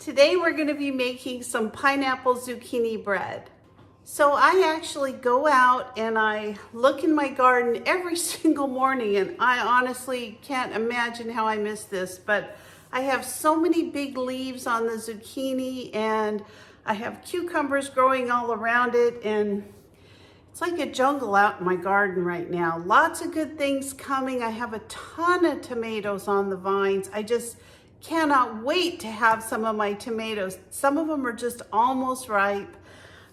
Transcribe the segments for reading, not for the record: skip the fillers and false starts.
Today we're going to be making some pineapple zucchini bread. So I actually go out and I look in my garden every single morning, and I honestly can't imagine how I miss this, but I have so many big leaves on the zucchini and I have cucumbers growing all around it, and it's like a jungle out in my garden right now. Lots of good things coming. I have a ton of tomatoes on the vines. I just cannot wait to have some of my tomatoes. Some of them are just almost ripe,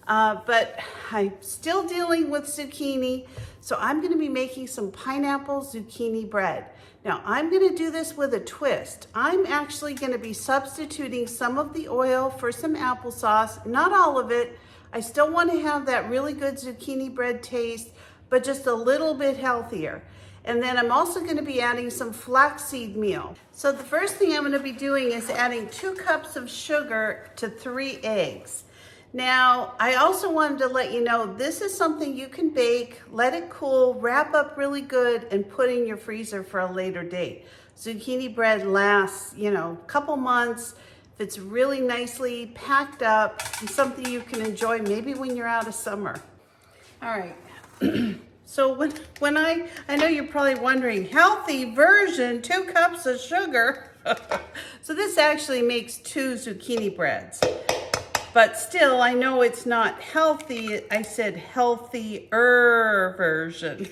but I'm still dealing with zucchini. So I'm gonna be making some pineapple zucchini bread. Now I'm gonna do this with a twist. I'm actually gonna be substituting some of the oil for some applesauce, not all of it. I still wanna have that really good zucchini bread taste, but just a little bit healthier. And then I'm also gonna be adding some flaxseed meal. So the first thing I'm gonna be doing is adding 2 cups of sugar to 3 eggs. Now, I also wanted to let you know, this is something you can bake, let it cool, wrap up really good, and put in your freezer for a later date. Zucchini bread lasts, a couple months. If it's really nicely packed up, it's something you can enjoy maybe when you're out of summer. All right. So when I know you're probably wondering, healthy version, 2 cups of sugar. So this actually makes 2 zucchini breads. But still, I know it's not healthy. I said healthier version.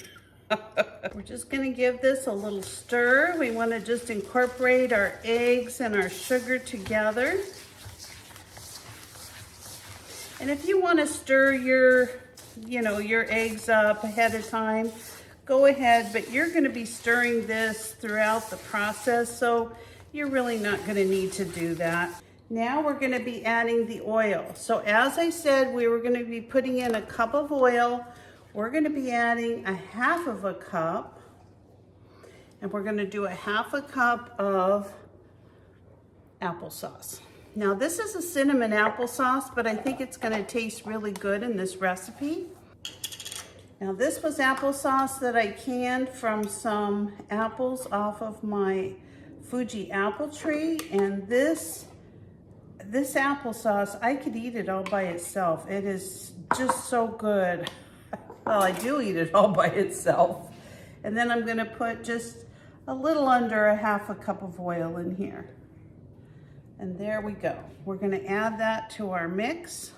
We're just gonna give this a little stir. We wanna just incorporate our eggs and our sugar together. And if you wanna stir your eggs up ahead of time, go ahead, but you're gonna be stirring this throughout the process, so you're really not gonna need to do that. Now we're gonna be adding the oil. So as I said, we were gonna be putting in a cup of oil. We're gonna be adding a 1/2 cup, and we're gonna do a 1/2 cup of applesauce. Now this is a cinnamon applesauce, but I think it's gonna taste really good in this recipe. Now this was applesauce that I canned from some apples off of my Fuji apple tree, and this applesauce, I could eat it all by itself. It is just so good. Well, I do eat it all by itself. And then I'm gonna put just a little under a 1/2 cup of oil in here. And there we go. We're gonna add that to our mix.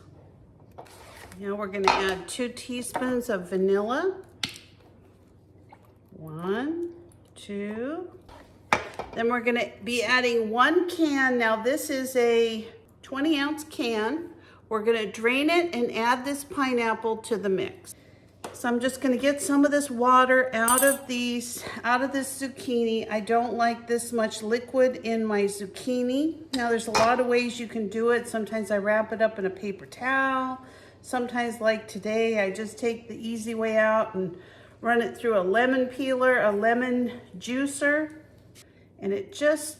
Now we're gonna add 2 teaspoons of vanilla. 1, 2. Then we're gonna be adding 1 can. Now this is a 20-ounce can. We're gonna drain it and add this pineapple to the mix. So I'm just gonna get some of this water out of this zucchini. I don't like this much liquid in my zucchini. Now there's a lot of ways you can do it. Sometimes I wrap it up in a paper towel. Sometimes, like today, I just take the easy way out and run it through a lemon peeler, a lemon juicer, and it just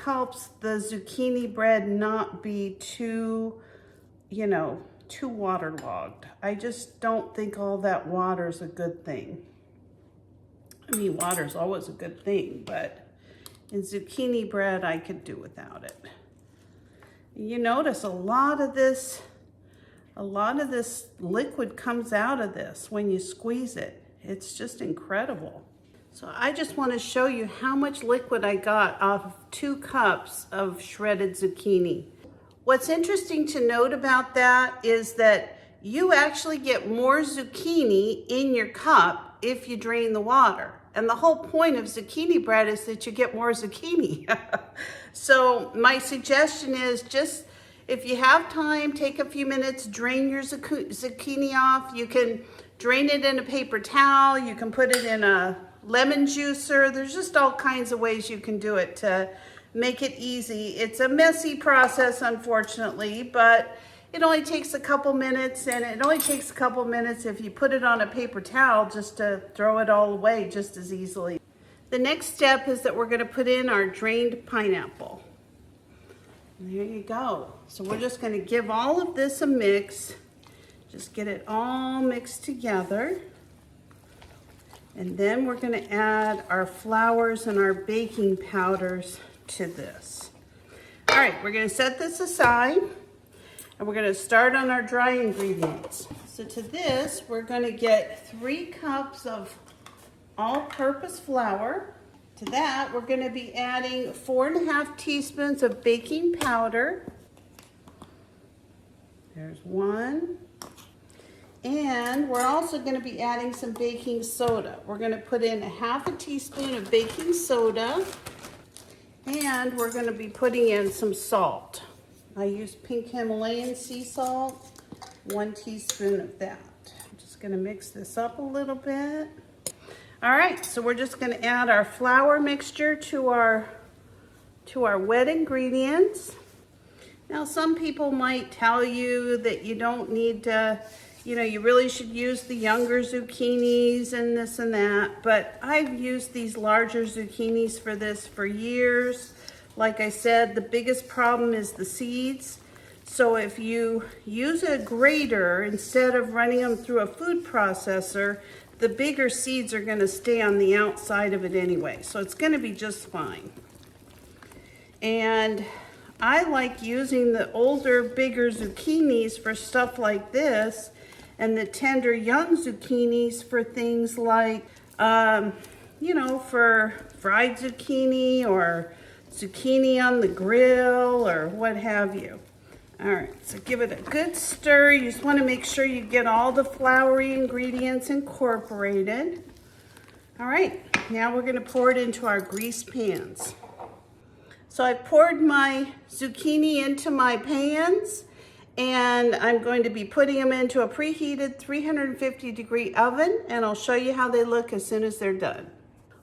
helps the zucchini bread not be too waterlogged. I just don't think all that water is a good thing. I mean, water is always a good thing, but in zucchini bread, I could do without it. You notice a lot of this liquid comes out of this when you squeeze it. It's just incredible. So I just want to show you how much liquid I got off of 2 cups of shredded zucchini. What's interesting to note about that is that you actually get more zucchini in your cup if you drain the water. And the whole point of zucchini bread is that you get more zucchini. So my suggestion is, just if you have time, take a few minutes, drain your zucchini off. You can drain it in a paper towel. You can put it in a lemon juicer. There's just all kinds of ways you can do it to make it easy. It's a messy process, unfortunately, but it only takes a couple minutes, and it only takes a couple minutes if you put it on a paper towel just to throw it all away just as easily. The next step is that we're gonna put in our drained pineapple. And there you go. So we're just gonna give all of this a mix. Just get it all mixed together. And then we're gonna add our flours and our baking powders to this. All right, we're gonna set this aside and we're gonna start on our dry ingredients. So to this, we're gonna get 3 cups of all-purpose flour. To that, we're gonna be adding 4.5 teaspoons of baking powder. There's 1. And we're also gonna be adding some baking soda. We're gonna put in 1/2 teaspoon of baking soda, and we're gonna be putting in some salt. I use pink Himalayan sea salt, 1 teaspoon of that. I'm just gonna mix this up a little bit. All right, so we're just gonna add our flour mixture to our wet ingredients. Now, some people might tell you that you don't need to, you really should use the younger zucchinis and this and that, but I've used these larger zucchinis for this for years. Like I said, the biggest problem is the seeds. So if you use a grater instead of running them through a food processor, the bigger seeds are gonna stay on the outside of it anyway. So it's gonna be just fine. And I like using the older, bigger zucchinis for stuff like this, and the tender young zucchinis for things like, for fried zucchini or zucchini on the grill or what have you. All right, so give it a good stir. You just want to make sure you get all the floury ingredients incorporated. All right, now we're going to pour it into our greased pans. So I poured my zucchini into my pans, and I'm going to be putting them into a preheated 350-degree oven, and I'll show you how they look as soon as they're done.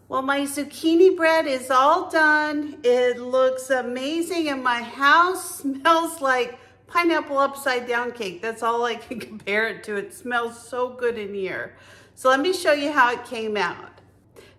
Well, my zucchini bread is all done. It looks amazing, and my house smells like pineapple upside down cake. That's all I can compare it to. It smells so good in here. So let me show you how it came out.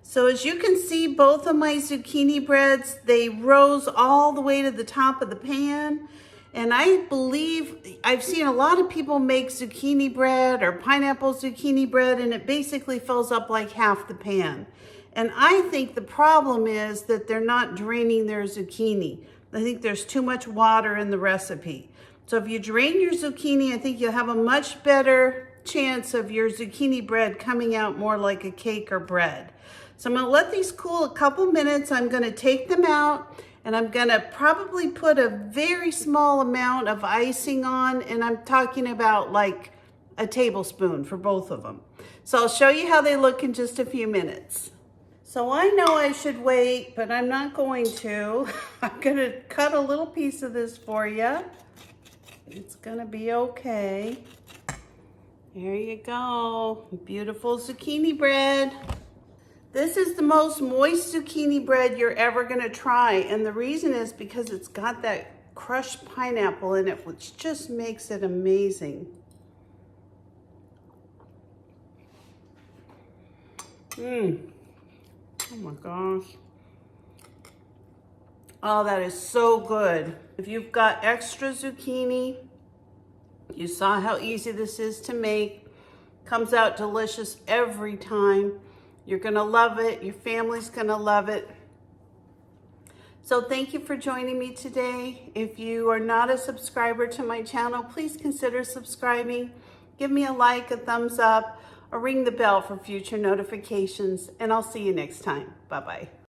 So as you can see, both of my zucchini breads, they rose all the way to the top of the pan. And I believe I've seen a lot of people make zucchini bread or pineapple zucchini bread, and it basically fills up like half the pan. And I think the problem is that they're not draining their zucchini. I think there's too much water in the recipe. So if you drain your zucchini, I think you'll have a much better chance of your zucchini bread coming out more like a cake or bread. So I'm gonna let these cool a couple minutes. I'm gonna take them out, and I'm gonna probably put a very small amount of icing on, and I'm talking about like a tablespoon for both of them. So I'll show you how they look in just a few minutes. So I know I should wait, but I'm not going to. I'm gonna cut a little piece of this for you. It's gonna be okay. There you go, beautiful zucchini bread. This is the most moist zucchini bread you're ever gonna try, and the reason is because it's got that crushed pineapple in it, which just makes it amazing. Oh my gosh. Oh, that is so good. If you've got extra zucchini, you saw how easy this is to make. Comes out delicious every time. You're gonna love it. Your family's gonna love it. So thank you for joining me today. If you are not a subscriber to my channel, please consider subscribing. Give me a like, a thumbs up, or ring the bell for future notifications, and I'll see you next time. Bye-bye.